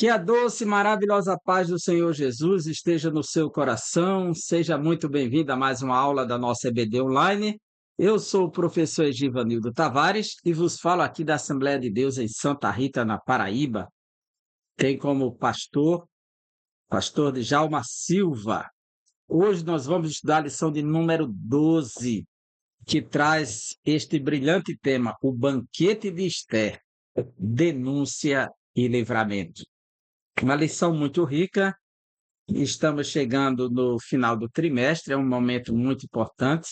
Que a doce e maravilhosa paz do Senhor Jesus esteja no seu coração. Seja muito bem-vindo a mais uma aula da nossa EBD Online. Eu sou o professor Egivanildo Tavares e vos falo aqui da Assembleia de Deus em Santa Rita, na Paraíba. Tem como pastor Djalma Silva. Hoje nós vamos estudar a lição de número 12, que traz este brilhante tema, o banquete de Esther, denúncia e livramento. Uma lição muito rica. Estamos chegando no final do trimestre, é um momento muito importante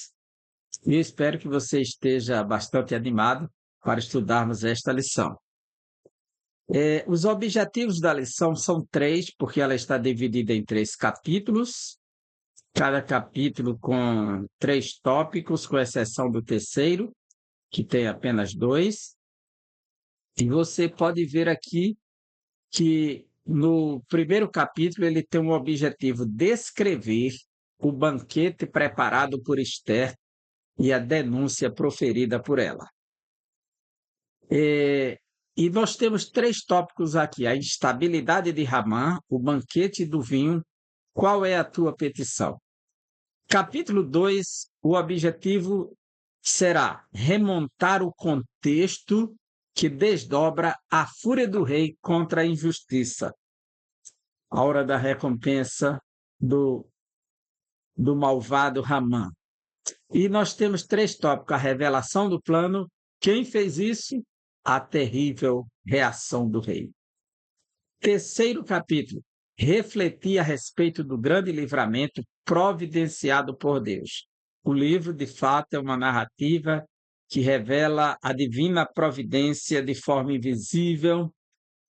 e eu espero que você esteja bastante animado para estudarmos esta lição. Os objetivos da lição são 3, porque ela está dividida em 3 capítulos, cada capítulo com 3 tópicos, com exceção do terceiro, que tem apenas 2. E você pode ver aqui que no primeiro capítulo ele tem um objetivo: descrever o banquete preparado por Esther e a denúncia proferida por ela. E nós temos 3 tópicos aqui: a instabilidade de Ramã, o banquete do vinho. Qual é a tua petição? Capítulo 2, o objetivo será remontar o contexto que desdobra a fúria do rei contra a injustiça. A hora da recompensa do malvado Ramã. E nós temos 3 tópicos: a revelação do plano, quem fez isso, a terrível reação do rei. Terceiro capítulo, refletir a respeito do grande livramento providenciado por Deus. O livro, de fato, é uma narrativa que revela a divina providência de forma invisível,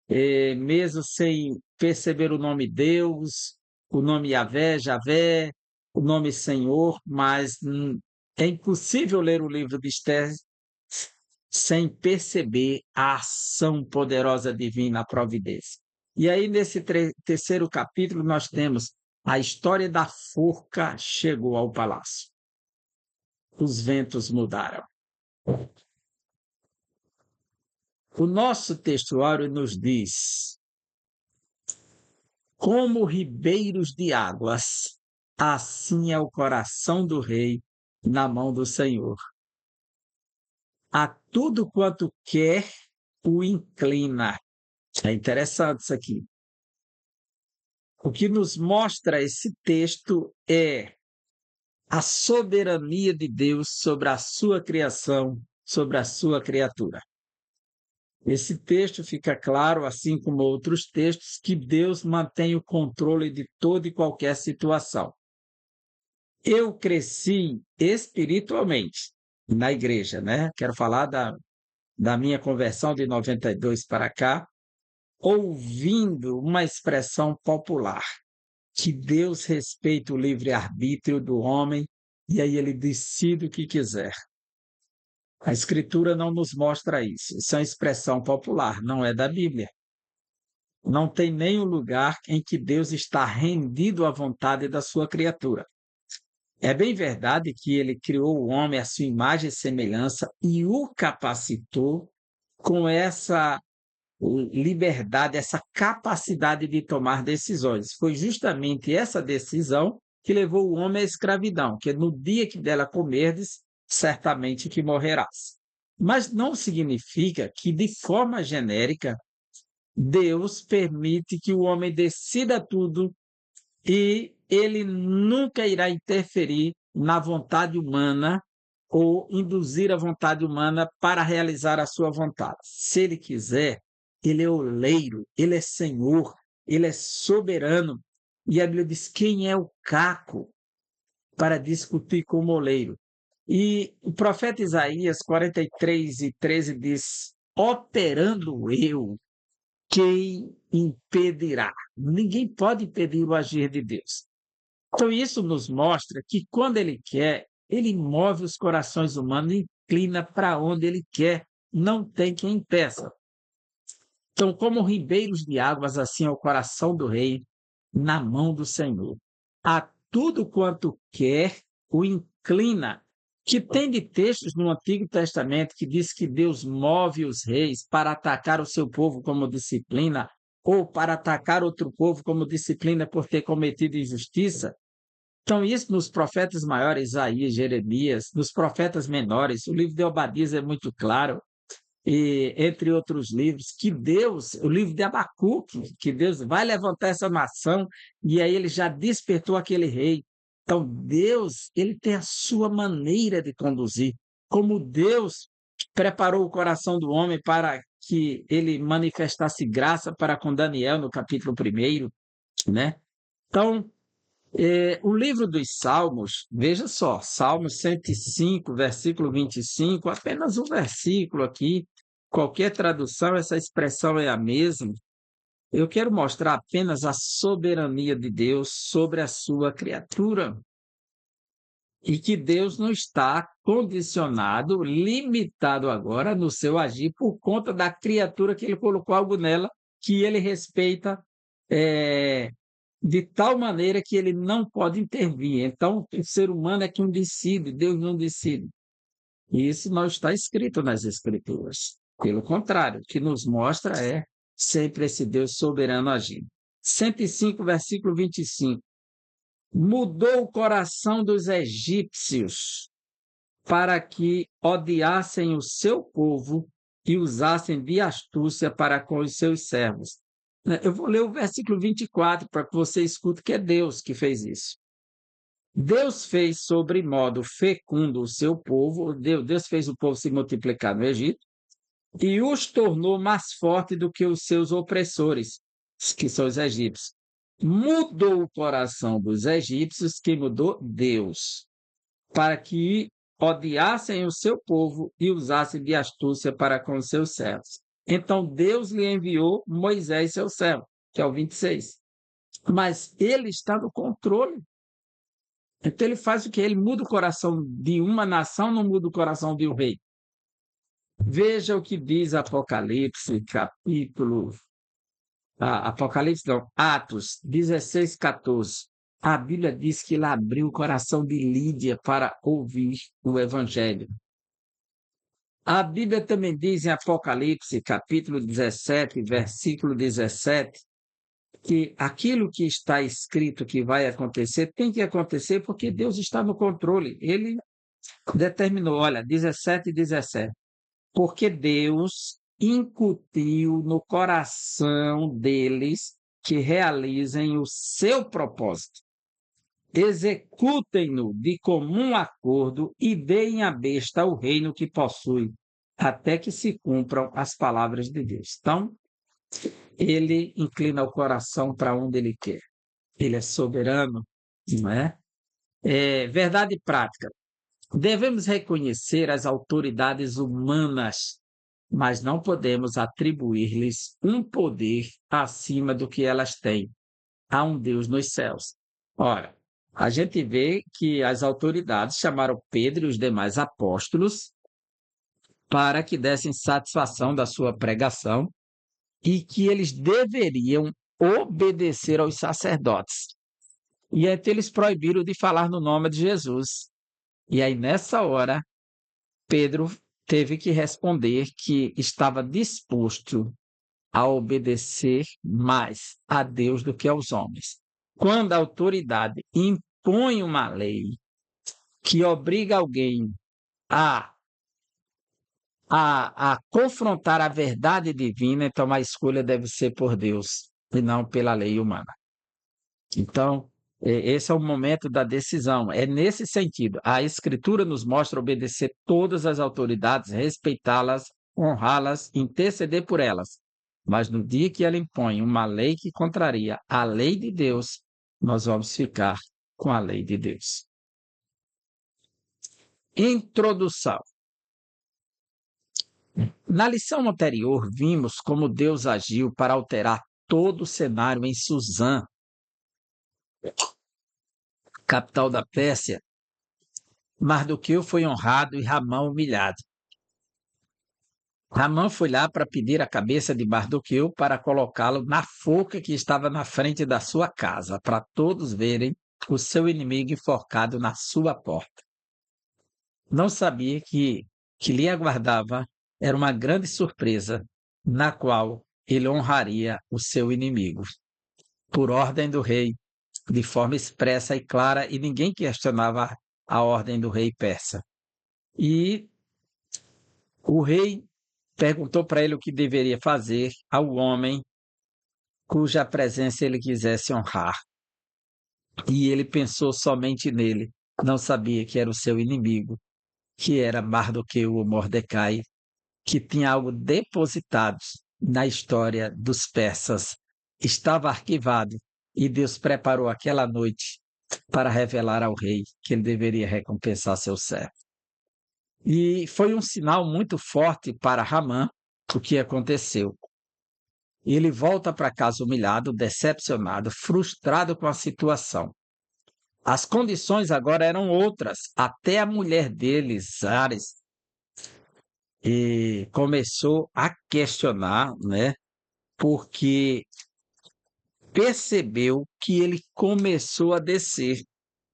mesmo sem perceber o nome Deus, o nome Yahvé, Javé, o nome Senhor, mas é impossível ler o livro de Esther sem perceber a ação poderosa divina, a providência. E aí, nesse terceiro capítulo, nós temos a história da forca chegou ao palácio. Os ventos mudaram. O nosso textuário nos diz: como ribeiros de águas, assim é o coração do rei na mão do Senhor. A tudo quanto quer, o inclina. É interessante isso aqui. O que nos mostra esse texto é a soberania de Deus sobre a sua criação, sobre a sua criatura. Esse texto fica claro, assim como outros textos, que Deus mantém o controle de toda e qualquer situação. Eu cresci espiritualmente na igreja, né? Quero falar da minha conversão de 92 para cá, ouvindo uma expressão popular, que Deus respeita o livre-arbítrio do homem e aí ele decide o que quiser. A Escritura não nos mostra isso. Isso é uma expressão popular, não é da Bíblia. Não tem nenhum lugar em que Deus está rendido à vontade da sua criatura. É bem verdade que ele criou o homem à sua imagem e semelhança e o capacitou com essa liberdade, essa capacidade de tomar decisões. Foi justamente essa decisão que levou o homem à escravidão, que no dia que dela comerdes, certamente que morrerás. Mas não significa que, de forma genérica, Deus permite que o homem decida tudo e ele nunca irá interferir na vontade humana ou induzir a vontade humana para realizar a sua vontade. Se ele quiser, ele é oleiro, ele é senhor, ele é soberano. E a Bíblia diz: quem é o caco para discutir com o moleiro? E o profeta Isaías 43:13 diz: operando eu, quem impedirá? Ninguém pode impedir o agir de Deus. Então, isso nos mostra que, quando ele quer, ele move os corações humanos e inclina para onde ele quer. Não tem quem impeça. Então, como ribeiros de águas, assim é o coração do rei na mão do Senhor. A tudo quanto quer, o inclina. Que tem de textos no Antigo Testamento que diz que Deus move os reis para atacar o seu povo como disciplina, ou para atacar outro povo como disciplina por ter cometido injustiça. Então, isso nos profetas maiores, Isaías, Jeremias, nos profetas menores, o livro de Obadias é muito claro, e entre outros livros, que Deus, o livro de Abacuque, que Deus vai levantar essa nação, e aí ele já despertou aquele rei. Então, Deus, ele tem a sua maneira de conduzir, como Deus preparou o coração do homem para que ele manifestasse graça para com Daniel no capítulo 1, né? Então, o livro dos Salmos, veja só, Salmos 105, versículo 25, apenas um versículo aqui, qualquer tradução, essa expressão é a mesma. Eu quero mostrar apenas a soberania de Deus sobre a sua criatura e que Deus não está condicionado, limitado agora no seu agir por conta da criatura que ele colocou algo nela que ele respeita, eh, de tal maneira que ele não pode intervir. Então, o ser humano é quem decide, Deus não decide. E isso não está escrito nas Escrituras. Pelo contrário, o que nos mostra é sempre esse Deus soberano agindo. 105, versículo 25. Mudou o coração dos egípcios para que odiassem o seu povo e usassem de astúcia para com os seus servos. Eu vou ler o versículo 24 para que você escute que é Deus que fez isso. Deus fez sobre modo fecundo o seu povo, Deus fez o povo se multiplicar no Egito e os tornou mais forte do que os seus opressores, que são os egípcios. Mudou o coração dos egípcios, que mudou Deus, para que odiassem o seu povo e usassem de astúcia para com os seus servos. Então Deus lhe enviou Moisés, seu servo, que é o 26. Mas ele está no controle. Então ele faz o que? Ele muda o coração de uma nação, não muda o coração de um rei. Veja o que diz Apocalipse, Atos 16, 14. A Bíblia diz que ele abriu o coração de Lídia para ouvir o Evangelho. A Bíblia também diz em Apocalipse, capítulo 17, versículo 17, que aquilo que está escrito que vai acontecer, tem que acontecer porque Deus está no controle. Ele determinou, olha, 17 e 17. Porque Deus incutiu no coração deles que realizem o seu propósito. Executem-no de comum acordo e deem à besta o reino que possui, até que se cumpram as palavras de Deus. Então, ele inclina o coração para onde ele quer. Ele é soberano, não é? Verdade prática. Devemos reconhecer as autoridades humanas, mas não podemos atribuir-lhes um poder acima do que elas têm. Há um Deus nos céus. Ora, a gente vê que as autoridades chamaram Pedro e os demais apóstolos para que dessem satisfação da sua pregação e que eles deveriam obedecer aos sacerdotes. E então eles proibiram de falar no nome de Jesus. E aí, nessa hora, Pedro teve que responder que estava disposto a obedecer mais a Deus do que aos homens. Quando a autoridade impõe uma lei que obriga alguém a confrontar a verdade divina, então a escolha deve ser por Deus e não pela lei humana. Então, esse é o momento da decisão. É nesse sentido. A Escritura nos mostra obedecer todas as autoridades, respeitá-las, honrá-las, interceder por elas. Mas no dia que ela impõe uma lei que contraria a lei de Deus, nós vamos ficar com a lei de Deus. Introdução. Na lição anterior, vimos como Deus agiu para alterar todo o cenário em Suzã, capital da Pérsia. Mardoqueu foi honrado e Ramã humilhado. Ramã foi lá para pedir a cabeça de Mardoqueu para colocá-lo na forca que estava na frente da sua casa, para todos verem o seu inimigo enforcado na sua porta. Não sabia que lhe aguardava era uma grande surpresa, na qual ele honraria o seu inimigo, por ordem do rei, de forma expressa e clara, e ninguém questionava a ordem do rei persa. E o rei perguntou para ele o que deveria fazer ao homem cuja presença ele quisesse honrar. E ele pensou somente nele, não sabia que era o seu inimigo, que era Mardoqueu ou Mordecai, que tinha algo depositado na história dos persas. Estava arquivado e Deus preparou aquela noite para revelar ao rei que ele deveria recompensar seu servo. E foi um sinal muito forte para Ramã o que aconteceu. Ele volta para casa humilhado, decepcionado, frustrado com a situação. As condições agora eram outras. Até a mulher dele, Zares, e começou a questionar, né? Porque percebeu que ele começou a descer,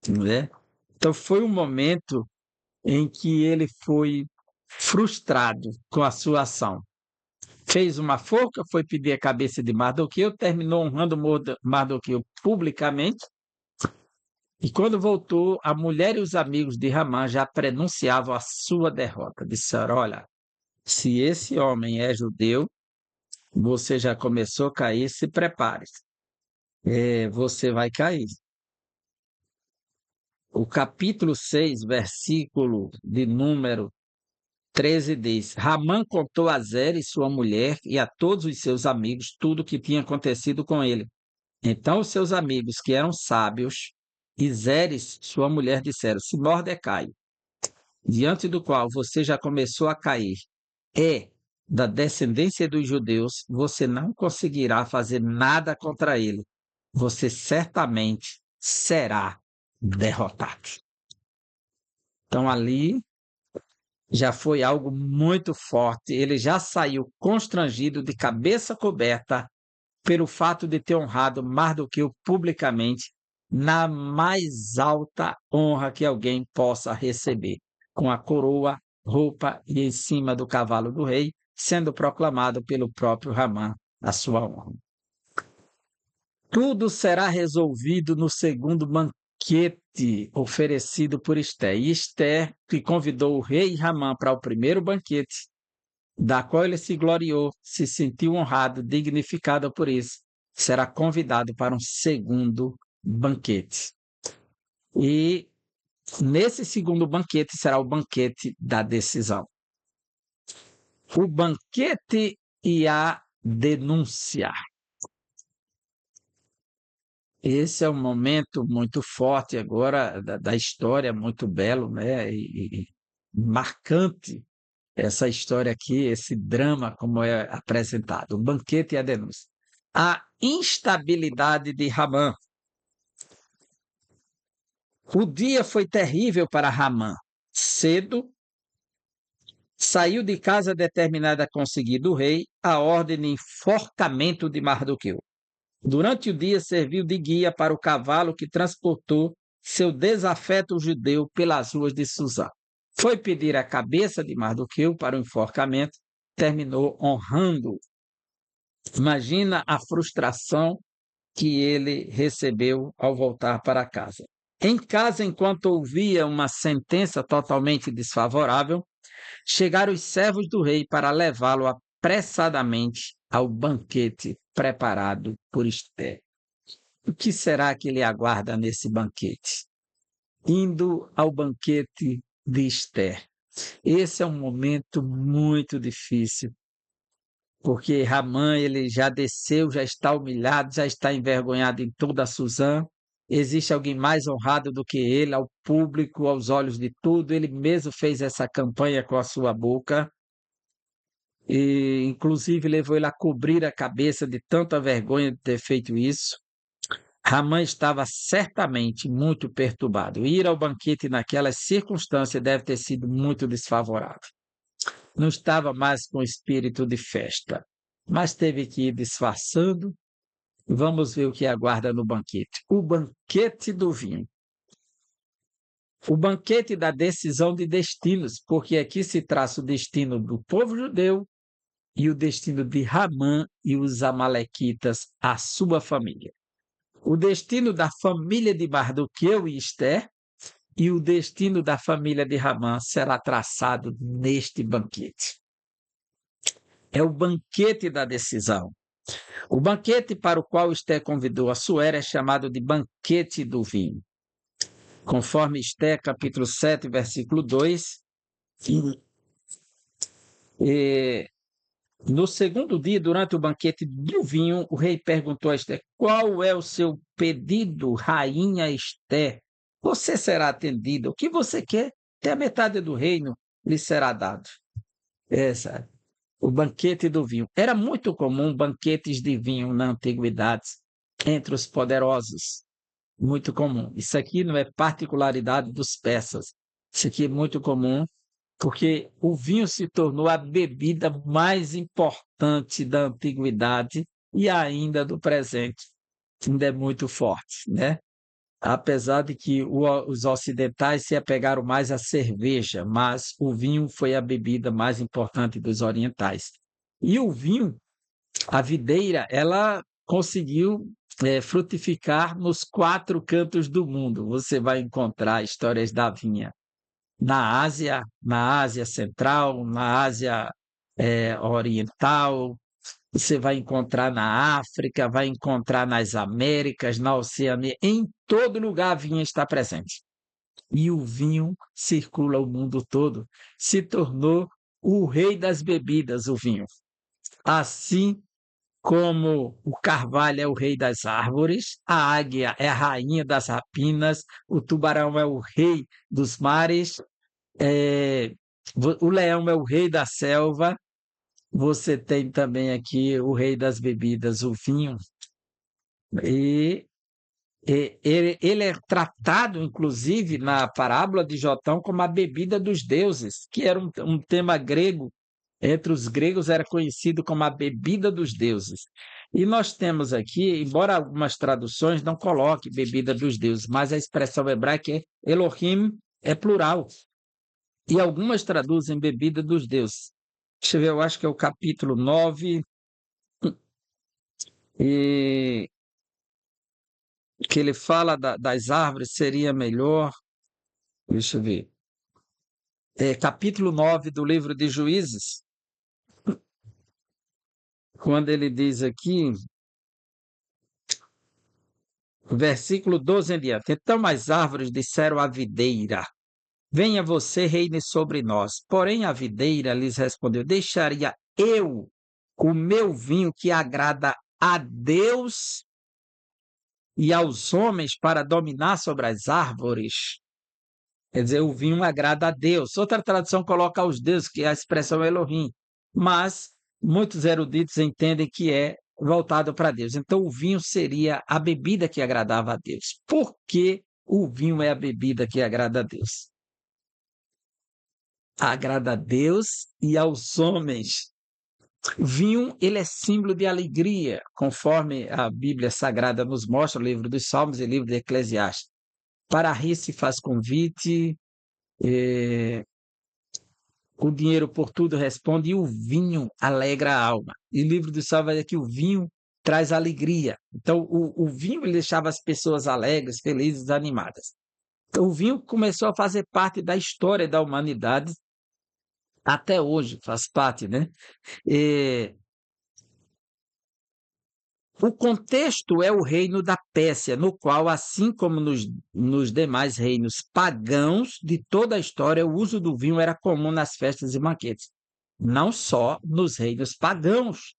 né? Então foi um momento em que ele foi frustrado com a sua ação. Fez uma forca, foi pedir a cabeça de Mardoqueu, terminou honrando Mardoqueu publicamente, e quando voltou, a mulher e os amigos de Ramã já prenunciavam a sua derrota. Disseram, olha, se esse homem é judeu, você já começou a cair, se prepare. Você vai cair. O capítulo 6, versículo de número 13 diz: Ramã contou a Zeres, sua mulher, e a todos os seus amigos tudo o que tinha acontecido com ele. Então os seus amigos, que eram sábios, e Zeres, sua mulher, disseram: se Mordecai, diante do qual você já começou a cair, é da descendência dos judeus, você não conseguirá fazer nada contra ele. Você certamente será derrotado. Então ali já foi algo muito forte. Ele já saiu constrangido, de cabeça coberta, pelo fato de ter honrado Mardoqueu publicamente, na mais alta honra que alguém possa receber, com a coroa, roupa e em cima do cavalo do rei, sendo proclamado pelo próprio Ramã a sua honra. Tudo será resolvido no segundo banquete oferecido por Ester. E Ester, que convidou o rei Ramã para o primeiro banquete, da qual ele se gloriou, se sentiu honrado, dignificado por isso, será convidado para um segundo banquete. E nesse segundo banquete será o banquete da decisão. O banquete e a denúncia. Esse é um momento muito forte agora da história, muito belo, né? E marcante essa história aqui, esse drama como é apresentado, o banquete e a denúncia. A instabilidade de Ramã. O dia foi terrível para Ramã. Cedo, saiu de casa determinada a conseguir do rei a ordem de enforcamento de Mardoqueu. Durante o dia serviu de guia para o cavalo que transportou seu desafeto judeu pelas ruas de Suzã. Foi pedir a cabeça de Mardoqueu para o enforcamento, terminou honrando. Imagina a frustração que ele recebeu ao voltar para casa. Em casa, enquanto ouvia uma sentença totalmente desfavorável, chegaram os servos do rei para levá-lo apressadamente ao banquete preparado por Ester. O que será que ele aguarda nesse banquete? Indo ao banquete de Ester. Esse é um momento muito difícil, porque Ramã ele já desceu, já está humilhado, já está envergonhado em toda a Suzã. Existe alguém mais honrado do que ele, ao público, aos olhos de tudo. Ele mesmo fez essa campanha com a sua boca, e inclusive levou ele a cobrir a cabeça de tanta vergonha de ter feito isso. Ramã estava certamente muito perturbado. Ir ao banquete naquelas circunstâncias deve ter sido muito desfavorável. Não estava mais com espírito de festa, mas teve que ir disfarçando. Vamos ver o que aguarda no banquete. O banquete do vinho. O banquete da decisão de destinos, porque aqui se traça o destino do povo judeu e o destino de Ramã e os amalequitas, a sua família. O destino da família de Mardoqueu e Ester e o destino da família de Ramã será traçado neste banquete. É o banquete da decisão. O banquete para o qual Esté convidou a Suera é chamado de banquete do vinho. Conforme Esté, capítulo 7, versículo 2, no segundo dia, durante o banquete do vinho, o rei perguntou a Esté: qual é o seu pedido, rainha Esté? Você será atendida. O que você quer? Até a metade do reino lhe será dado. Essa, o banquete do vinho. Era muito comum banquetes de vinho na antiguidade entre os poderosos. Muito comum. Isso aqui não é particularidade dos persas. Isso aqui é muito comum porque o vinho se tornou a bebida mais importante da antiguidade e ainda do presente. Ainda é muito forte, né? Apesar de que os ocidentais se apegaram mais à cerveja, mas o vinho foi a bebida mais importante dos orientais. E o vinho, a videira, ela conseguiu frutificar nos 4 cantos do mundo. Você vai encontrar histórias da vinha na Ásia Central, na Ásia Oriental, você vai encontrar na África, vai encontrar nas Américas, na Oceania, em todo lugar a vinha está presente. E o vinho circula o mundo todo, se tornou o rei das bebidas, o vinho. Assim como o carvalho é o rei das árvores, a águia é a rainha das rapinas, o tubarão é o rei dos mares, é, o leão é o rei da selva, você tem também aqui o rei das bebidas, o vinho, e, ele é tratado, inclusive, na parábola de Jotão, como a bebida dos deuses, que era um tema grego. Entre os gregos era conhecido como a bebida dos deuses. E nós temos aqui, embora algumas traduções não coloquem bebida dos deuses, mas a expressão hebraica é Elohim, é plural. E algumas traduzem bebida dos deuses. Deixa eu ver, eu acho que é o capítulo 9, e que ele fala das árvores, seria melhor. Deixa eu ver. Capítulo 9 do livro de Juízes, quando ele diz aqui, versículo 12 em diante: então as árvores disseram à videira: venha você, reine sobre nós. Porém a videira lhes respondeu: deixaria eu o meu vinho que agrada a Deus e aos homens para dominar sobre as árvores? Quer dizer, o vinho agrada a Deus. Outra tradução coloca aos deuses, que é a expressão Elohim, mas muitos eruditos entendem que é voltado para Deus. Então, o vinho seria a bebida que agradava a Deus. Por que o vinho é a bebida que agrada a Deus? Agrada a Deus e aos homens. Vinho, ele é símbolo de alegria, conforme a Bíblia Sagrada nos mostra, o livro dos Salmos e o livro de Eclesiastes. Para rir se faz convite, o dinheiro por tudo responde, e o vinho alegra a alma. E o livro dos Salmos vai dizer que o vinho traz alegria. Então, o vinho ele deixava as pessoas alegres, felizes, animadas. Então, o vinho começou a fazer parte da história da humanidade, até hoje faz parte, né? O contexto é o reino da Pérsia, no qual, assim como nos demais reinos pagãos de toda a história, o uso do vinho era comum nas festas e banquetes. Não só nos reinos pagãos,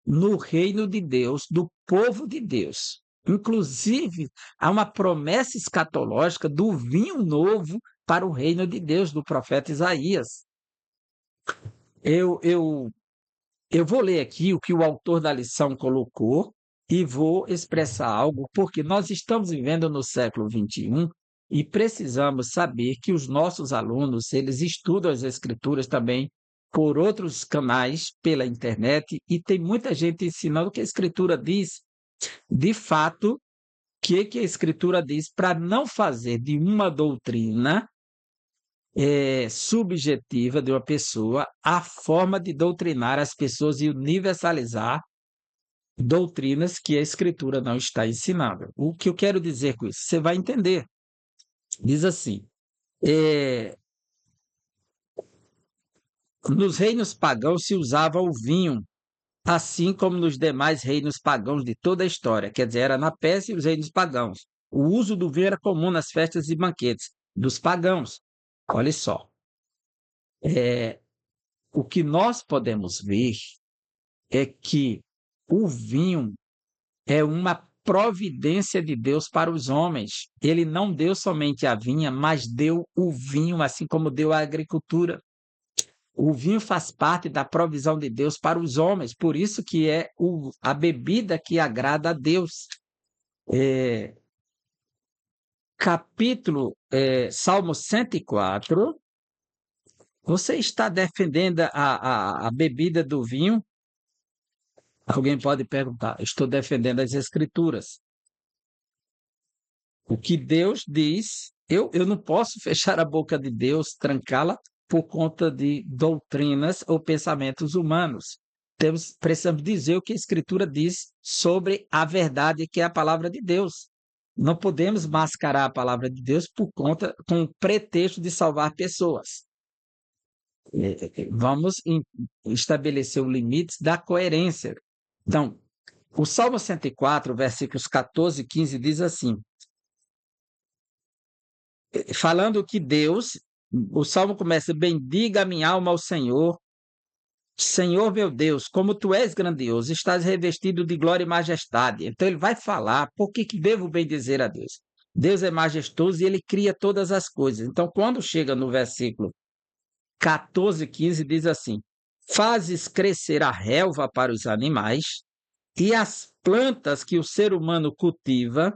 no reino de Deus, do povo de Deus. Inclusive, há uma promessa escatológica do vinho novo para o reino de Deus, do profeta Isaías. Eu vou ler aqui o que o autor da lição colocou e vou expressar algo, porque nós estamos vivendo no século XXI e precisamos saber que os nossos alunos, eles estudam as escrituras também por outros canais, pela internet, e tem muita gente ensinando o que a escritura diz. De fato, o que a escritura diz para não fazer de uma doutrina subjetiva de uma pessoa, a forma de doutrinar as pessoas e universalizar doutrinas que a Escritura não está ensinando. O que eu quero dizer com isso? Você vai entender. Diz assim, nos reinos pagãos se usava o vinho, assim como nos demais reinos pagãos de toda a história. Quer dizer, era na Pérsia e os reinos pagãos. O uso do vinho era comum nas festas e banquetes dos pagãos. Olha só, o que nós podemos ver é que o vinho é uma providência de Deus para os homens. Ele não deu somente a vinha, mas deu o vinho, assim como deu a agricultura. O vinho faz parte da provisão de Deus para os homens, por isso que é a bebida que agrada a Deus. Salmo 104, você está defendendo a bebida do vinho? Alguém pode perguntar, estou defendendo as Escrituras. O que Deus diz, eu não posso fechar a boca de Deus, trancá-la por conta de doutrinas ou pensamentos humanos. Precisamos dizer o que a Escritura diz sobre a verdade que é a palavra de Deus. Não podemos mascarar a palavra de Deus com o pretexto de salvar pessoas. Vamos estabelecer os limites da coerência. Então, o Salmo 104, versículos 14 e 15 diz assim, falando que Deus, o Salmo começa, bendiga a minha alma ao Senhor, Senhor meu Deus, como tu és grandioso, estás revestido de glória e majestade. Então ele vai falar, por que devo bendizer a Deus? Deus é majestoso e ele cria todas as coisas. Então quando chega no versículo 14, 15, diz assim, fazes crescer a relva para os animais e as plantas que o ser humano cultiva,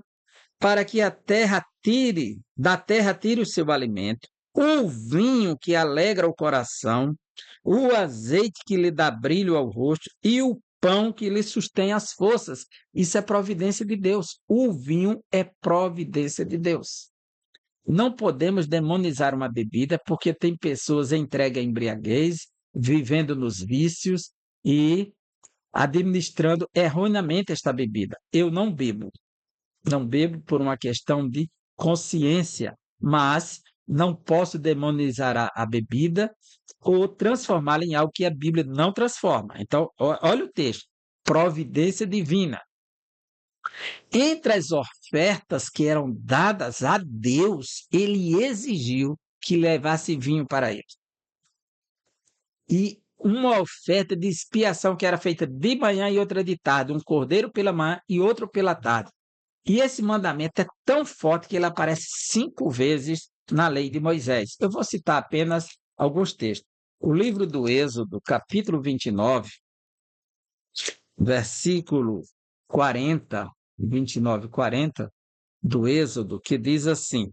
para que da terra tire o seu alimento, o vinho que alegra o coração, o azeite que lhe dá brilho ao rosto e o pão que lhe sustém as forças. Isso é providência de Deus. O vinho é providência de Deus. Não podemos demonizar uma bebida porque tem pessoas entregues à embriaguez, vivendo nos vícios e administrando erroneamente esta bebida. Eu não bebo. Não bebo por uma questão de consciência, mas não posso demonizar a bebida ou transformá-la em algo que a Bíblia não transforma. Então, olha o texto: providência divina. Entre as ofertas que eram dadas a Deus, ele exigiu que levasse vinho para ele. E uma oferta de expiação que era feita de manhã e outra de tarde, um cordeiro pela manhã e outro pela tarde. E esse mandamento é tão forte que ele aparece 5 vezes na lei de Moisés. Eu vou citar apenas alguns textos. O livro do Êxodo, capítulo 29, versículo 40, 29, 40, do Êxodo, que diz assim,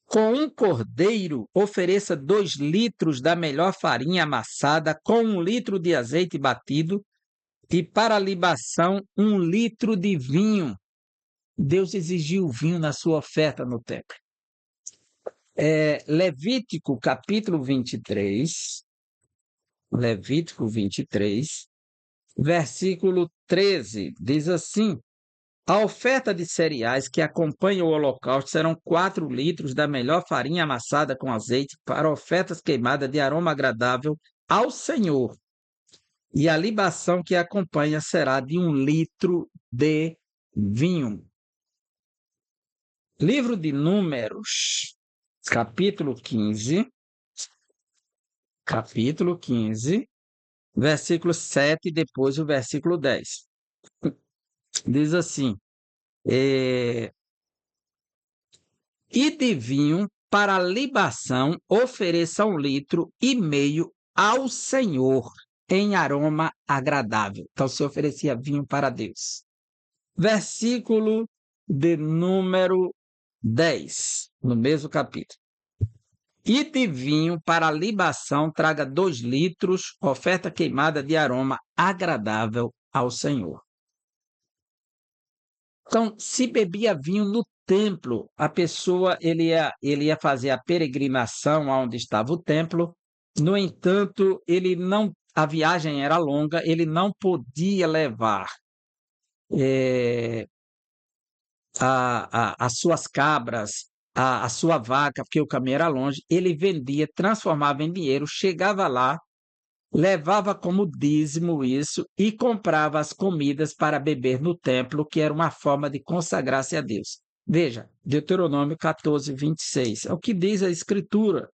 com um cordeiro, ofereça 2 litros da melhor farinha amassada com 1 litro de azeite batido e para a libação 1 litro de vinho. Deus exigiu vinho na sua oferta no templo. Levítico, capítulo 23, versículo 13, diz assim, a oferta de cereais que acompanha o holocausto serão 4 litros da melhor farinha amassada com azeite para ofertas queimadas de aroma agradável ao Senhor. E a libação que acompanha será de 1 litro de vinho. Livro de Números, capítulo 15, versículo 7 e depois o versículo 10. Diz assim, e de vinho para libação ofereça 1,5 litros ao Senhor em aroma agradável. Então se oferecia vinho para Deus. Versículo de número 10, no mesmo capítulo. E de vinho para libação traga 2 litros, oferta queimada de aroma agradável ao Senhor. Então, se bebia vinho no templo, a pessoa ele ia fazer a peregrinação aonde estava o templo. No entanto, a viagem era longa, ele não podia levar as suas cabras, a sua vaca, porque o caminho era longe. Ele vendia, transformava em dinheiro, chegava lá, levava como dízimo isso e comprava as comidas para beber no templo, que era uma forma de consagrar-se a Deus. Veja, Deuteronômio 14, 26. É o que diz a Escritura.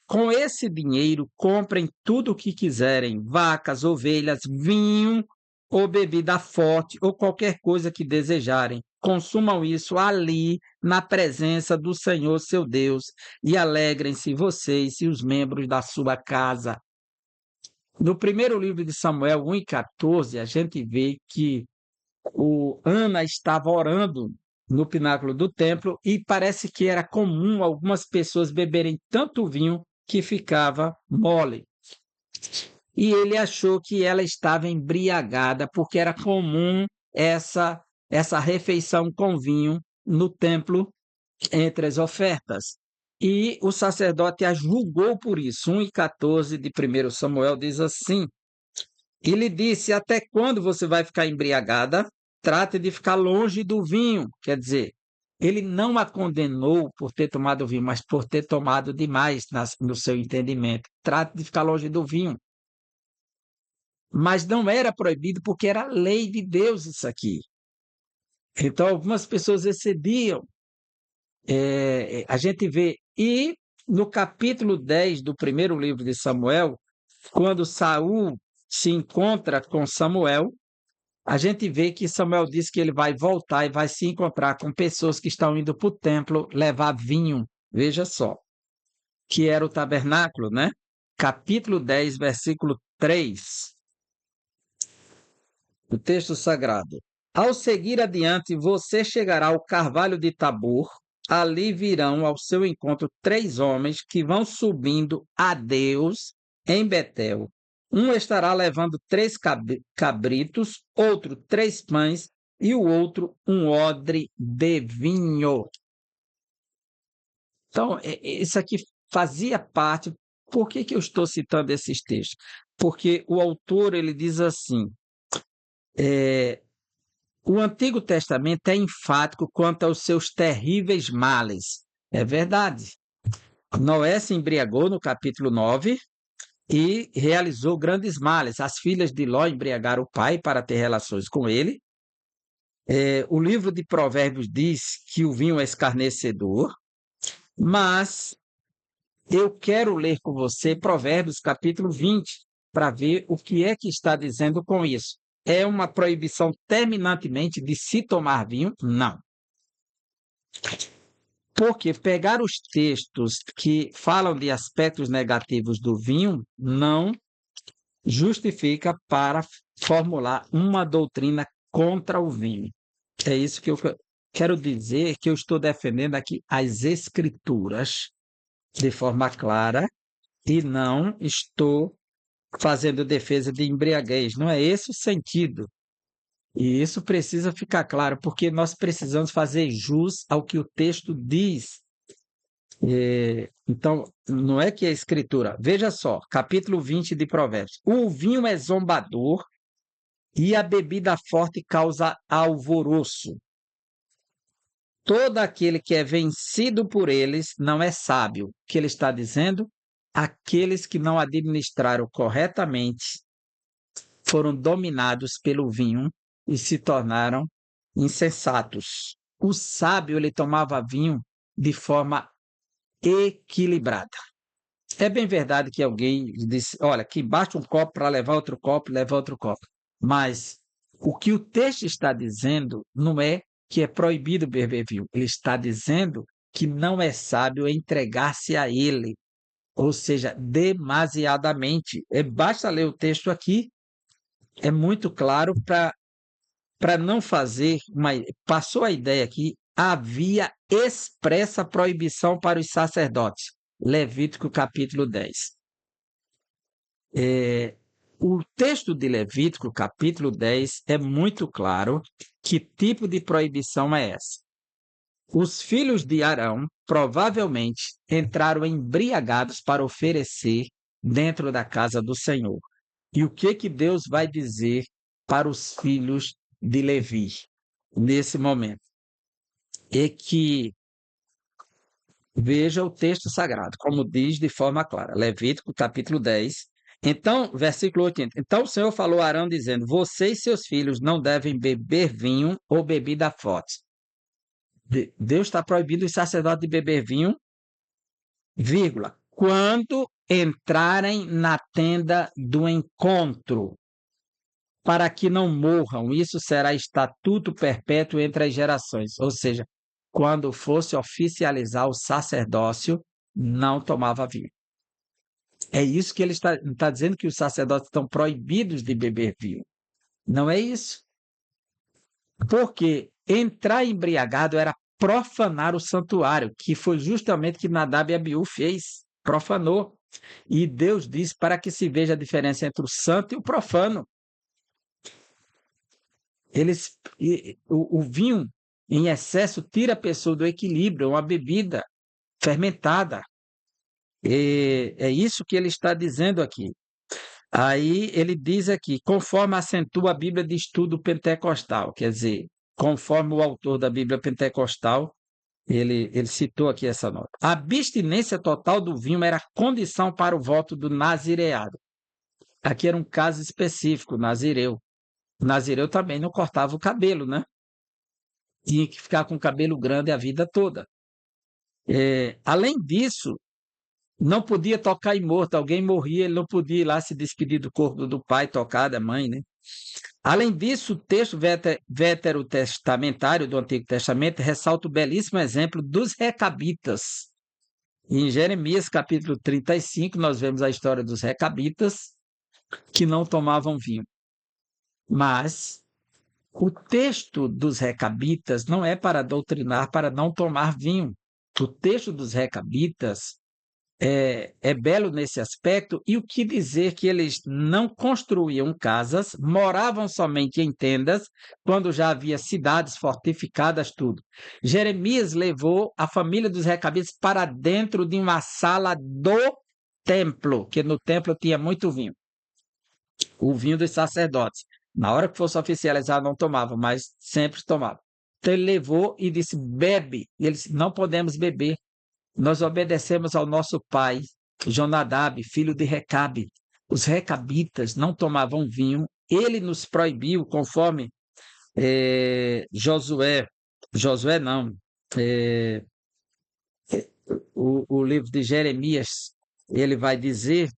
Com esse dinheiro, comprem tudo o que quiserem, vacas, ovelhas, vinho ou bebida forte, ou qualquer coisa que desejarem. Consumam isso ali, na presença do Senhor seu Deus, e alegrem-se vocês e os membros da sua casa. No primeiro livro de Samuel 1:14, a gente vê que Ana estava orando no pináculo do templo e parece que era comum algumas pessoas beberem tanto vinho que ficava mole. E ele achou que ela estava embriagada porque era comum essa refeição com vinho no templo entre as ofertas. E o sacerdote a julgou por isso. 1:14 de 1 Samuel diz assim: e lhe disse: até quando você vai ficar embriagada? Trate de ficar longe do vinho. Quer dizer, ele não a condenou por ter tomado vinho, mas por ter tomado demais no seu entendimento. Trate de ficar longe do vinho. Mas não era proibido porque era lei de Deus isso aqui. Então, algumas pessoas excediam. A gente vê. E no capítulo 10 do primeiro livro de Samuel, quando Saul se encontra com Samuel, a gente vê que Samuel diz que ele vai voltar e vai se encontrar com pessoas que estão indo para o templo levar vinho. Veja só, que era o tabernáculo, né? Capítulo 10, versículo 3, do texto sagrado. Ao seguir adiante, você chegará ao carvalho de Tabor. Ali virão ao seu encontro 3 homens que vão subindo a Deus em Betel. Um estará levando 3 cabritos, outro 3 pães e o outro um odre de vinho. Então, isso aqui fazia parte. Por que eu estou citando esses textos? Porque o autor ele diz assim: o Antigo Testamento é enfático quanto aos seus terríveis males. É verdade. Noé se embriagou no capítulo 9 e realizou grandes males. As filhas de Ló embriagaram o pai para ter relações com ele. O livro de Provérbios diz que o vinho é escarnecedor, mas eu quero ler com você Provérbios capítulo 20 para ver o que é que está dizendo com isso. É uma proibição terminantemente de se tomar vinho? Não. Porque pegar os textos que falam de aspectos negativos do vinho não justifica para formular uma doutrina contra o vinho. É isso que eu quero dizer, que eu estou defendendo aqui as Escrituras de forma clara e não estou fazendo defesa de embriaguez. Não é esse o sentido. E isso precisa ficar claro, porque nós precisamos fazer jus ao que o texto diz. Então, não é que a Escritura... Veja só, capítulo 20 de Provérbios. O vinho é zombador e a bebida forte causa alvoroço. Todo aquele que é vencido por eles não é sábio. O que ele está dizendo? Aqueles que não administraram corretamente foram dominados pelo vinho e se tornaram insensatos. O sábio, ele tomava vinho de forma equilibrada. É bem verdade que alguém disse, olha, que basta um copo para levar outro copo, leva outro copo. Mas o que o texto está dizendo não é que é proibido beber vinho. Ele está dizendo que não é sábio entregar-se a ele, ou seja, demasiadamente. Basta ler o texto aqui, é muito claro para não fazer Passou a ideia aqui, havia expressa proibição para os sacerdotes. Levítico capítulo 10. O texto de Levítico, capítulo 10, é muito claro que tipo de proibição é essa. Os filhos de Arão provavelmente entraram embriagados para oferecer dentro da casa do Senhor. E o que Deus vai dizer para os filhos de Levi nesse momento? É que veja o texto sagrado, como diz de forma clara, Levítico capítulo 10. Então, versículo 80. Então o Senhor falou a Arão dizendo: Você e seus filhos não devem beber vinho ou bebida forte. Deus está proibindo os sacerdotes de beber vinho, vírgula, quando entrarem na tenda do encontro, para que não morram. Isso será estatuto perpétuo entre as gerações. Ou seja, quando fosse oficializar o sacerdócio, não tomava vinho. É isso que ele está dizendo, que os sacerdotes estão proibidos de beber vinho. Não é isso. Porque entrar embriagado era profanar o santuário, que foi justamente o que Nadab e Abiú fez, profanou. E Deus diz para que se veja a diferença entre o santo e o profano. O vinho em excesso tira a pessoa do equilíbrio, é uma bebida fermentada. É isso que ele está dizendo aqui. Aí ele diz aqui, conforme acentua a Bíblia de Estudo Pentecostal, quer dizer, conforme o autor da Bíblia Pentecostal, ele citou aqui essa nota. A abstinência total do vinho era condição para o voto do nazireado. Aqui era um caso específico, nazireu. O nazireu também não cortava o cabelo, né? Tinha que ficar com o cabelo grande a vida toda. Além disso, não podia tocar em morto. Alguém morria, ele não podia ir lá se despedir do corpo do pai, tocar da mãe, né? Além disso, o texto veterotestamentário do Antigo Testamento ressalta o belíssimo exemplo dos recabitas. Em Jeremias, capítulo 35, nós vemos a história dos recabitas que não tomavam vinho. Mas o texto dos recabitas não é para doutrinar para não tomar vinho. O texto dos recabitas é belo nesse aspecto, e o que dizer que eles não construíam casas, moravam somente em tendas, quando já havia cidades fortificadas, tudo. Jeremias levou a família dos recabitas para dentro de uma sala do templo, que no templo tinha muito vinho, o vinho dos sacerdotes. Na hora que fosse oficializado não tomava, mas sempre tomava. Então ele levou e disse, bebe. E ele disse, não podemos beber. Nós obedecemos ao nosso pai, Jonadab, filho de Recabe. Os recabitas não tomavam vinho. Ele nos proibiu, conforme Josué não, o livro de Jeremias, ele vai dizer,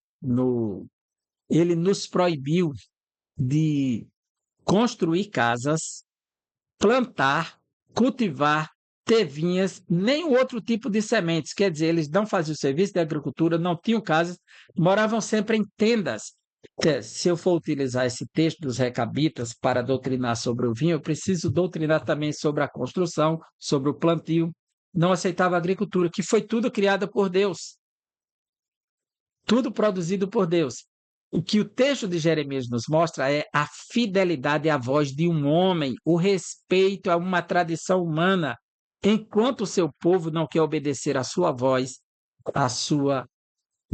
ele nos proibiu de construir casas, plantar, cultivar, ter vinhas, nem outro tipo de sementes. Quer dizer, eles não faziam serviço de agricultura, não tinham casas, moravam sempre em tendas. Se eu for utilizar esse texto dos recabitas para doutrinar sobre o vinho, eu preciso doutrinar também sobre a construção, sobre o plantio. Não aceitava a agricultura, que foi tudo criada por Deus. Tudo produzido por Deus. O que o texto de Jeremias nos mostra é a fidelidade à voz de um homem, o respeito a uma tradição humana, enquanto o seu povo não quer obedecer à sua voz, à sua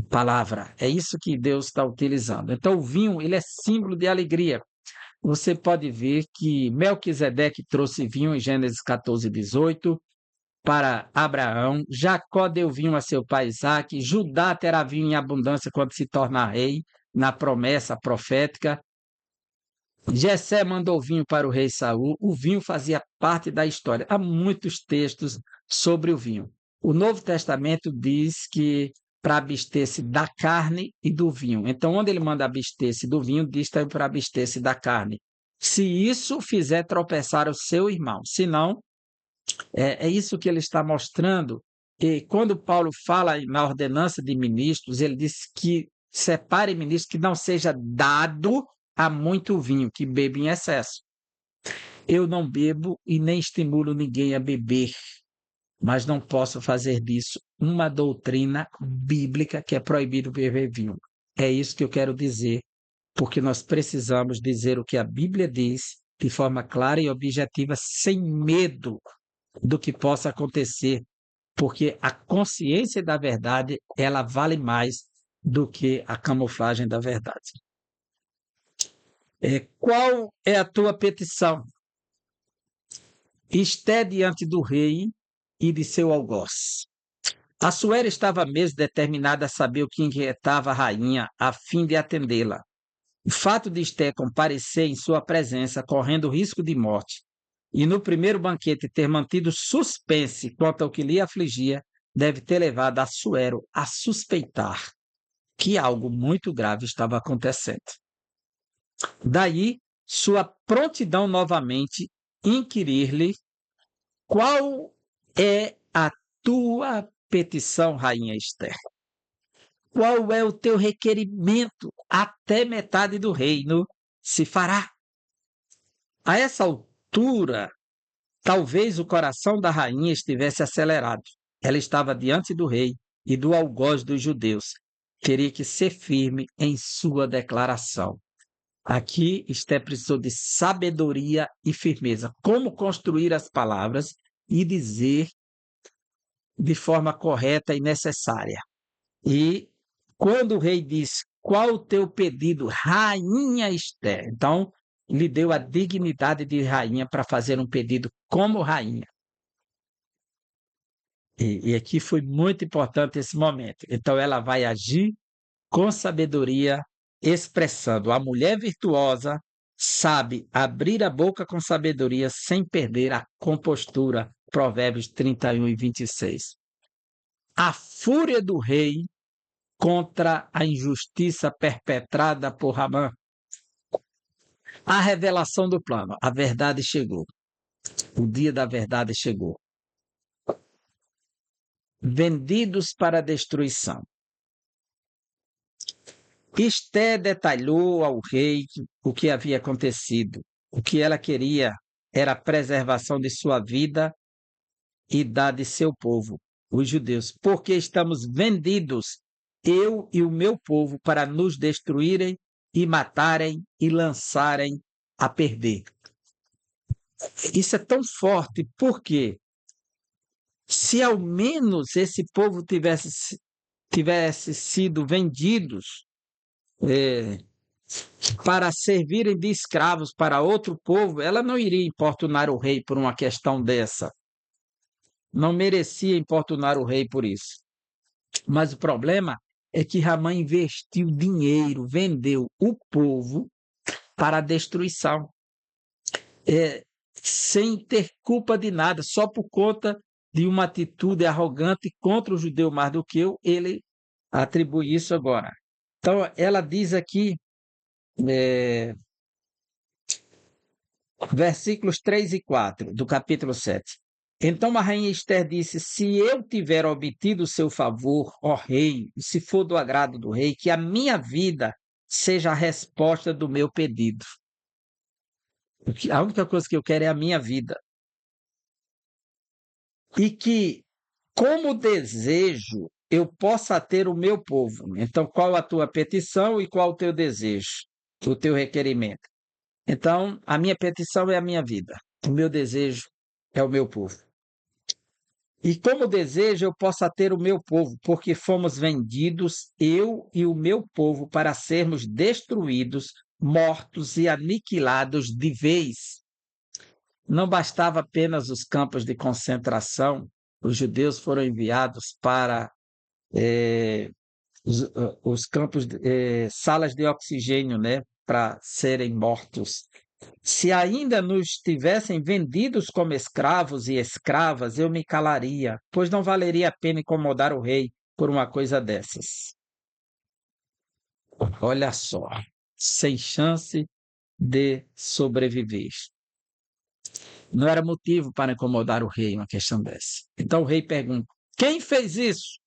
palavra. É isso que Deus está utilizando. Então, o vinho, ele é símbolo de alegria. Você pode ver que Melquisedeque trouxe vinho em Gênesis 14, 18, para Abraão, Jacó deu vinho a seu pai Isaque, Judá terá vinho em abundância quando se tornar rei, na promessa profética. Jessé mandou vinho para o rei Saul, o vinho fazia parte da história. Há muitos textos sobre o vinho. O Novo Testamento diz que para abster-se da carne e do vinho. Então, onde ele manda abster-se do vinho, diz também para abster-se da carne. Se isso fizer tropeçar o seu irmão, se não, é isso que ele está mostrando. E quando Paulo fala na ordenança de ministros, ele diz que separe ministros que não seja dado a muito vinho, que bebe em excesso. Eu não bebo e nem estimulo ninguém a beber, mas não posso fazer disso uma doutrina bíblica que é proibido beber vinho. É isso que eu quero dizer porque nós precisamos dizer o que a Bíblia diz de forma clara e objetiva, sem medo do que possa acontecer, porque a consciência da verdade, ela vale mais do que a camuflagem da verdade. Qual é a tua petição? Esté diante do rei e de seu algoz. Assuero estava mesmo determinada a saber o que inquietava a rainha, a fim de atendê-la. O fato de Esté comparecer em sua presença, correndo risco de morte, e no primeiro banquete ter mantido suspense quanto ao que lhe afligia, deve ter levado Assuero a suspeitar que algo muito grave estava acontecendo. Daí, sua prontidão novamente inquirir-lhe: qual é a tua petição, rainha Esther? Qual é o teu requerimento? Até metade do reino se fará. A essa altura, talvez o coração da rainha estivesse acelerado. Ela estava diante do rei e do algoz dos judeus. Teria que ser firme em sua declaração. Aqui, Esté precisou de sabedoria e firmeza. Como construir as palavras e dizer de forma correta e necessária. E quando o rei diz: qual o teu pedido, rainha Esther? Então, lhe deu a dignidade de rainha para fazer um pedido como rainha. E aqui foi muito importante esse momento. Então, ela vai agir com sabedoria, expressando: a mulher virtuosa sabe abrir a boca com sabedoria sem perder a compostura. Provérbios 31 e 26. A fúria do rei contra a injustiça perpetrada por Hamã. A revelação do plano. A verdade chegou. O dia da verdade chegou. Vendidos para a destruição. Esté detalhou ao rei o que havia acontecido. O que ela queria era a preservação de sua vida e da de seu povo, os judeus. Porque estamos vendidos, eu e o meu povo, para nos destruírem e matarem e lançarem a perder. Isso é tão forte, porque se ao menos esse povo tivesse sido vendidos para servirem de escravos para outro povo, ela não iria importunar o rei por uma questão dessa. Não merecia importunar o rei por isso. Mas o problema é que Ramã investiu dinheiro, vendeu o povo para a destruição, sem ter culpa de nada, só por conta de uma atitude arrogante contra o judeu Mardoqueu, ele atribui isso agora. Então, ela diz aqui, versículos 3 e 4 do capítulo 7. Então a rainha Esther disse: se eu tiver obtido o seu favor, ó rei, e se for do agrado do rei, que a minha vida seja a resposta do meu pedido. A única coisa que eu quero é a minha vida. E que, como desejo, eu possa ter o meu povo. Então, qual a tua petição e qual o teu desejo, o teu requerimento? Então, a minha petição é a minha vida. O meu desejo é o meu povo. E como desejo, eu possa ter o meu povo, porque fomos vendidos, eu e o meu povo, para sermos destruídos, mortos e aniquilados de vez. Não bastava apenas os campos de concentração, os judeus foram enviados para os campos, salas de oxigênio, né, para serem mortos. Se ainda nos tivessem vendidos como escravos e escravas, eu me calaria, pois não valeria a pena incomodar o rei por uma coisa dessas. Olha só, sem chance de sobreviver. Não era motivo para incomodar o rei uma questão dessa. Então o rei pergunta: quem fez isso?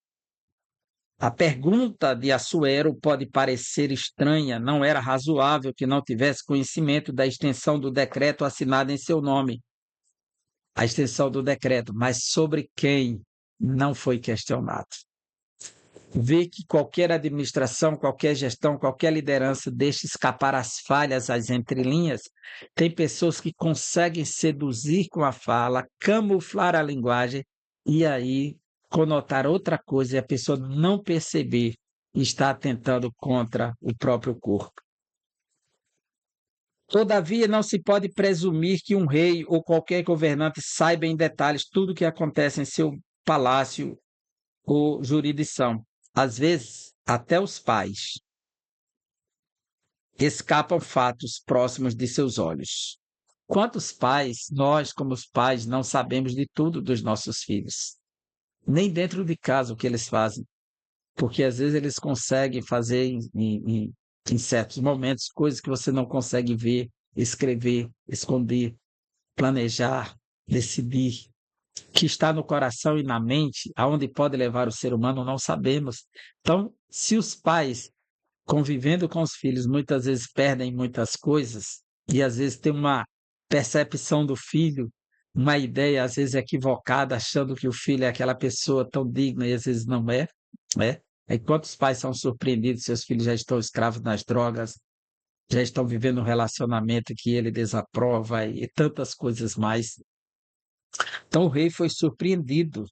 A pergunta de Assuero pode parecer estranha, não era razoável que não tivesse conhecimento da extensão do decreto assinado em seu nome. A extensão do decreto, mas sobre quem não foi questionado. vê que qualquer administração, qualquer gestão, qualquer liderança deixa escapar as falhas, as entrelinhas. Tem pessoas que conseguem seduzir com a fala, camuflar a linguagem e aí conotar outra coisa e a pessoa não perceber e está atentando contra o próprio corpo. Todavia, não se pode presumir que um rei ou qualquer governante saiba em detalhes tudo o que acontece em seu palácio ou jurisdição. Às vezes, até os pais escapam fatos próximos de seus olhos. Quantos pais, nós como os pais, não sabemos de tudo dos nossos filhos? Nem dentro de casa o que eles fazem, porque às vezes eles conseguem fazer em certos momentos coisas que você não consegue ver, escrever, esconder, planejar, decidir. Que está no coração e na mente, aonde pode levar o ser humano, não sabemos. Então, se os pais, convivendo com os filhos, muitas vezes perdem muitas coisas, e às vezes tem uma percepção do filho, uma ideia, às vezes equivocada, achando que o filho é aquela pessoa tão digna, e às vezes não é, né? Enquanto os pais são surpreendidos, seus filhos já estão escravos nas drogas, já estão vivendo um relacionamento que ele desaprova e tantas coisas mais. Então o rei foi surpreendido,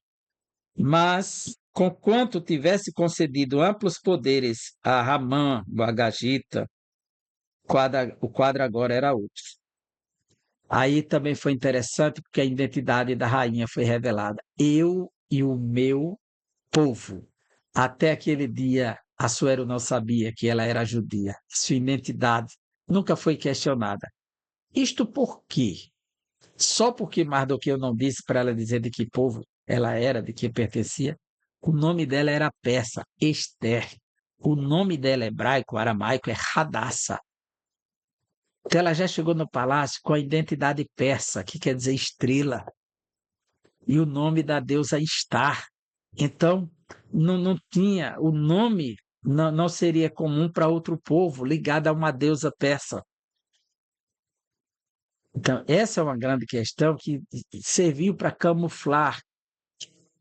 mas conquanto tivesse concedido amplos poderes a Ramã, o Agagita, o quadro agora era outro. Aí também foi interessante porque a identidade da rainha foi revelada. Eu e o meu povo. Até aquele dia, Assuero não sabia que ela era judia. Sua identidade nunca foi questionada. Isto por quê? Só porque Mardoqueu não disse para ela dizer de que povo ela era, de que pertencia. O nome dela era persa, Esther. O nome dela hebraico, aramaico, é Hadassah. Então ela já chegou no palácio com a identidade persa, que quer dizer estrela, e o nome da deusa Estar. Então, não tinha, o nome não seria comum para outro povo ligado a uma deusa persa. Então, essa é uma grande questão que serviu para camuflar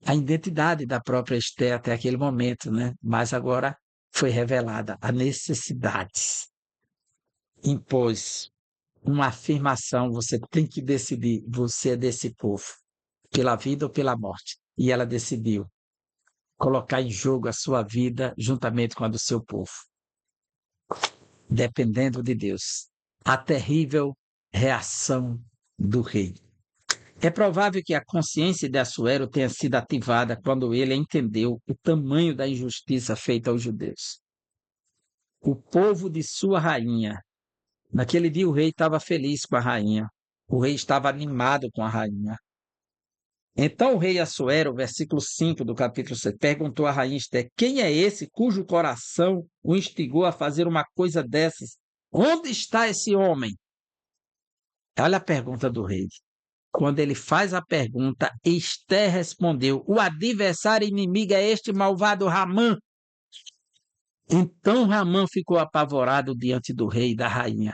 a identidade da própria Esther até aquele momento, né? Mas agora foi revelada a necessidade. Impôs uma afirmação, você tem que decidir, você é desse povo, pela vida ou pela morte. E ela decidiu colocar em jogo a sua vida juntamente com a do seu povo, dependendo de Deus. A terrível reação do rei. É provável que a consciência de Assuero tenha sido ativada quando ele entendeu o tamanho da injustiça feita aos judeus. O povo de sua rainha. Naquele dia o rei estava feliz com a rainha. O rei estava animado com a rainha. Então o rei Assuero, versículo 5 do capítulo 7, perguntou à rainha Esther: quem é esse cujo coração o instigou a fazer uma coisa dessas? Onde está esse homem? Olha a pergunta do rei. Quando ele faz a pergunta, Esther respondeu: o adversário inimigo é este malvado Ramã. Então Ramã ficou apavorado diante do rei e da rainha.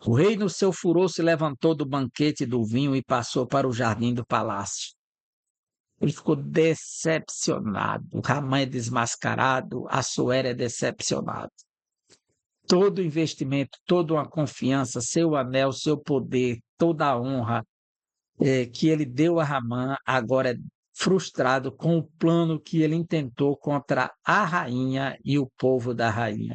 O rei, no seu furor, se levantou do banquete do vinho e passou para o jardim do palácio. Ele ficou decepcionado. O Ramã é desmascarado, Assuero é decepcionado. Todo investimento, toda uma confiança, seu anel, seu poder, toda a honra que ele deu a Ramã, agora é frustrado com o plano que ele intentou contra a rainha e o povo da rainha.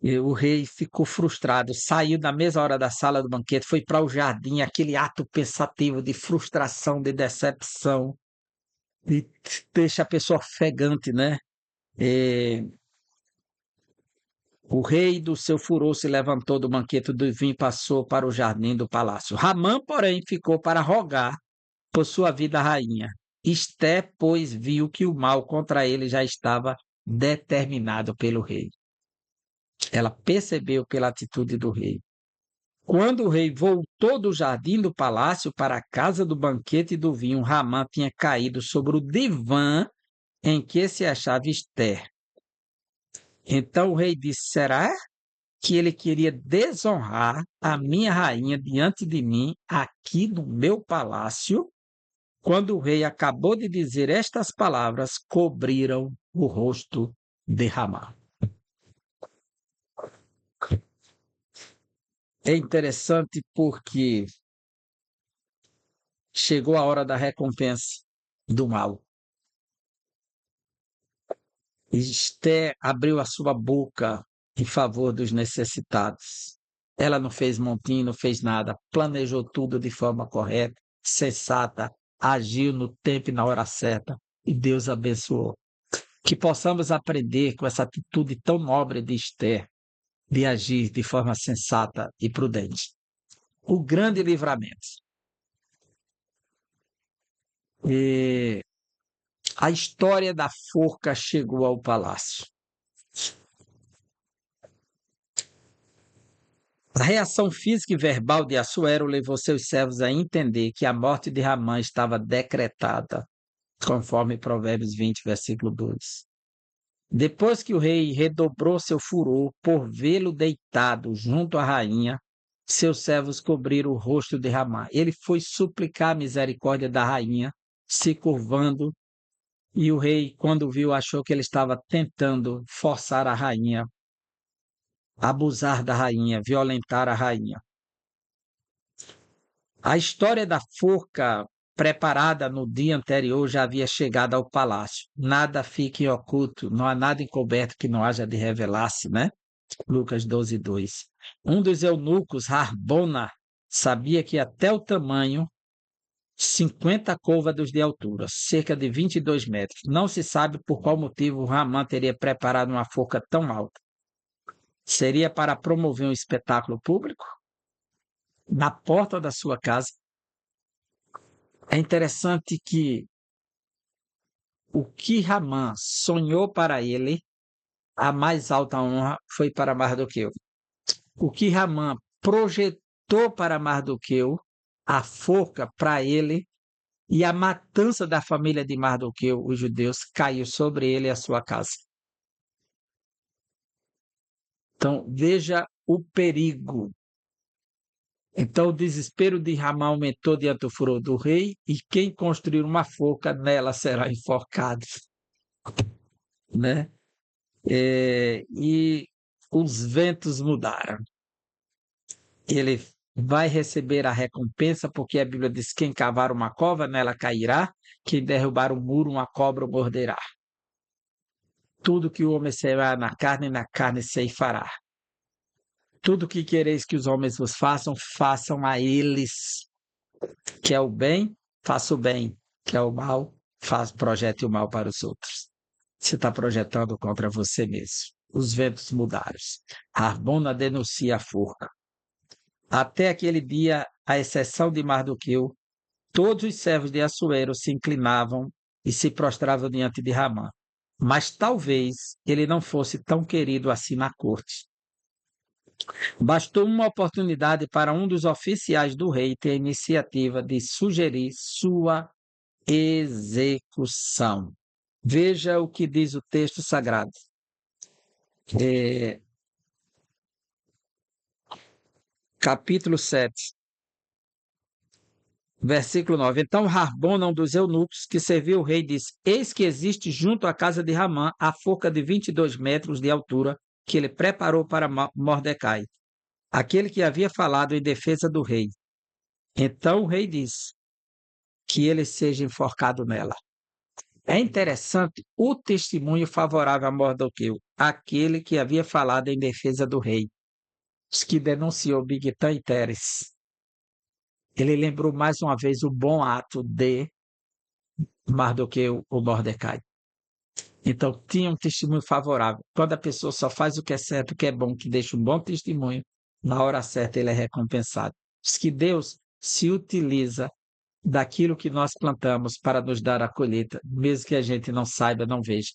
E o rei ficou frustrado, saiu na mesma hora da sala do banquete, foi para o jardim, aquele ato pensativo de frustração, de decepção, de deixa a pessoa ofegante, né? O rei do seu furor se levantou do banquete do vinho e passou para o jardim do palácio. Ramã, porém, ficou para rogar por sua vida à rainha. Esté, pois, viu que o mal contra ele já estava determinado pelo rei. Ela percebeu pela atitude do rei. Quando o rei voltou do jardim do palácio para a casa do banquete do vinho, Ramã tinha caído sobre o divã em que se achava Esther. Então o rei disse: será que ele queria desonrar a minha rainha diante de mim aqui no meu palácio? quando o rei acabou de dizer estas palavras, cobriram o rosto de Ramá. É interessante porque chegou a hora da recompensa do mal. Esther abriu a sua boca em favor dos necessitados. Ela não fez montinho, não fez nada, planejou tudo de forma correta, sensata, agiu no tempo e na hora certa, e Deus abençoou. Que possamos aprender com essa atitude tão nobre de Esther, de agir de forma sensata e prudente. O grande livramento. E a história da forca chegou ao palácio. A reação física e verbal de Assuero levou seus servos a entender que a morte de Ramã estava decretada, conforme Provérbios 20, versículo 2. Depois que o rei redobrou seu furor por vê-lo deitado junto à rainha, seus servos cobriram o rosto de Ramã. Ele foi suplicar a misericórdia da rainha, se curvando, e o rei, quando viu, achou que ele estava tentando forçar a rainha, abusar da rainha, violentar a rainha. A história da forca preparada no dia anterior já havia chegado ao palácio. Nada fique oculto, não há nada encoberto que não haja de revelar-se, né? Lucas 12, 2. Um dos eunucos, Harbona, sabia que até o tamanho 50 côvados de altura, cerca de 22 metros. Não se sabe por qual motivo Ramã teria preparado uma forca tão alta. Seria para promover um espetáculo público? Na porta da sua casa? É interessante que o que Ramã sonhou para ele, a mais alta honra foi para Mardoqueu. O que Ramã projetou para Mardoqueu, a forca para ele, e a matança da família de Mardoqueu, os judeus, caiu sobre ele e a sua casa. Então, veja o perigo. Então, o desespero de Ramã aumentou diante do furor do rei, e quem construir uma forca, nela será enforcado. Né? E os ventos mudaram. Ele vai receber a recompensa, porque a Bíblia diz: quem cavar uma cova, nela cairá, quem derrubar um muro, uma cobra o morderá. Tudo que o homem semear na carne ceifará. Tudo que quereis que os homens vos façam, façam a eles. Que é o bem, faça o bem. Que é o mal, projete o mal para os outros. Você está projetando contra você mesmo. Os ventos mudaram. Harbona denuncia a forca. Até aquele dia, à exceção de Mardoqueu, todos os servos de Assuero se inclinavam e se prostravam diante de Ramã. Mas talvez ele não fosse tão querido assim na corte. Bastou uma oportunidade para um dos oficiais do rei ter a iniciativa de sugerir sua execução. Veja o que diz o texto sagrado. Capítulo 7, versículo 9. Então Harbona, um dos eunucos que serviu o rei, disse: eis que existe junto à casa de Ramã a forca de 22 metros de altura que ele preparou para Mordecai, aquele que havia falado em defesa do rei. Então o rei disse que ele seja enforcado nela. É interessante o testemunho favorável a Mardoqueu, aquele que havia falado em defesa do rei, os que denunciou Bigtã e Teres. Ele lembrou mais uma vez o bom ato de Mardoqueu ou Mordecai. Então, tinha um testemunho favorável. Quando a pessoa só faz o que é certo, o que é bom, que deixa um bom testemunho, na hora certa ele é recompensado. Diz que Deus se utiliza daquilo que nós plantamos para nos dar a colheita, mesmo que a gente não saiba, não veja.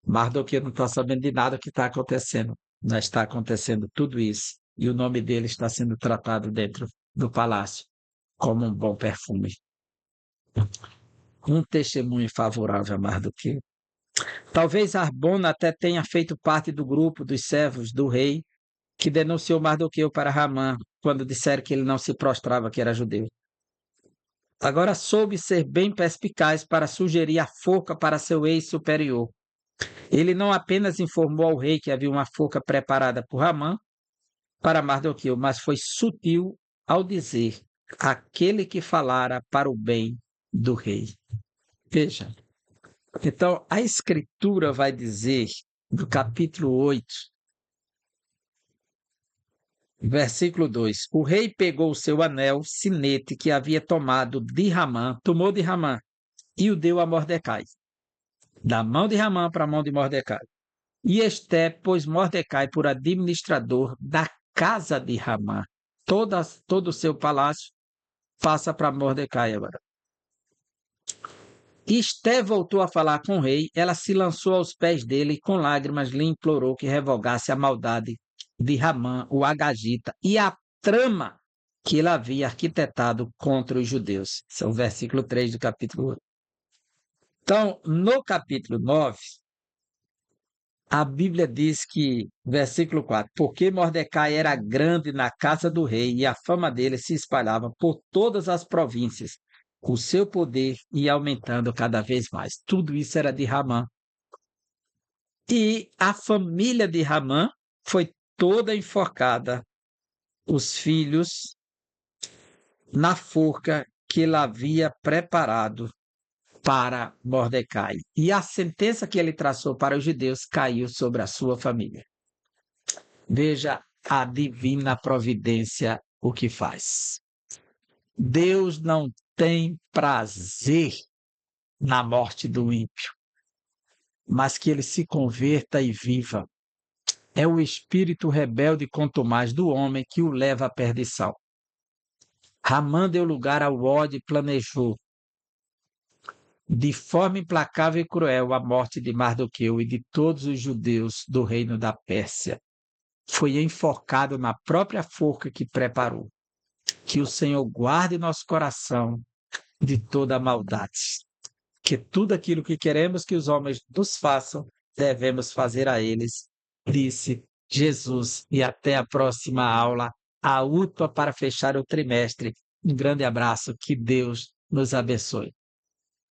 Mardoqueu não está sabendo de nada que está acontecendo. Mas está acontecendo tudo isso. E o nome dele está sendo tratado dentro do palácio como um bom perfume. Um testemunho favorável a Mardoqueu. Talvez Harbona até tenha feito parte do grupo dos servos do rei que denunciou Mardoqueu para Ramã quando disseram que ele não se prostrava, que era judeu. Agora soube ser bem perspicaz para sugerir a forca para seu ex-superior. Ele não apenas informou ao rei que havia uma forca preparada por Ramã para Mardoqueu, mas foi sutil ao dizer: aquele que falara para o bem do rei. Veja, então a Escritura vai dizer, no capítulo 8, versículo 2: o rei pegou o seu anel, sinete, que havia tomado de Ramã, tomou de Ramã, e o deu a Mordecai. Da mão de Ramã para a mão de Mordecai. E Esté pôs Mordecai por administrador da casa de Ramã. Todo o seu palácio passa para Mordecai agora. Esté voltou a falar com o rei, ela se lançou aos pés dele e com lágrimas lhe implorou que revogasse a maldade de Ramã, o Agagita, e a trama que ele havia arquitetado contra os judeus. Esse é o versículo 3 do capítulo 8. Então, no capítulo 9, a Bíblia diz que, versículo 4, porque Mordecai era grande na casa do rei e a fama dele se espalhava por todas as províncias, o seu poder ia aumentando cada vez mais. Tudo isso era de Ramã. E a família de Ramã foi toda enforcada, os filhos na forca que ele havia preparado para Mordecai. E a sentença que ele traçou para os judeus caiu sobre a sua família. Veja a divina providência o que faz. Deus não tem prazer na morte do ímpio, mas que ele se converta e viva. É o espírito rebelde contumaz do homem que o leva à perdição. Ramã deu lugar ao ódio e planejou, de forma implacável e cruel, a morte de Mardoqueu e de todos os judeus do reino da Pérsia. Foi enforcado na própria forca que preparou. Que o Senhor guarde nosso coração de toda a maldade. Que tudo aquilo que queremos que os homens nos façam, devemos fazer a eles, disse Jesus. E até a próxima aula, a última para fechar o trimestre. Um grande abraço, que Deus nos abençoe.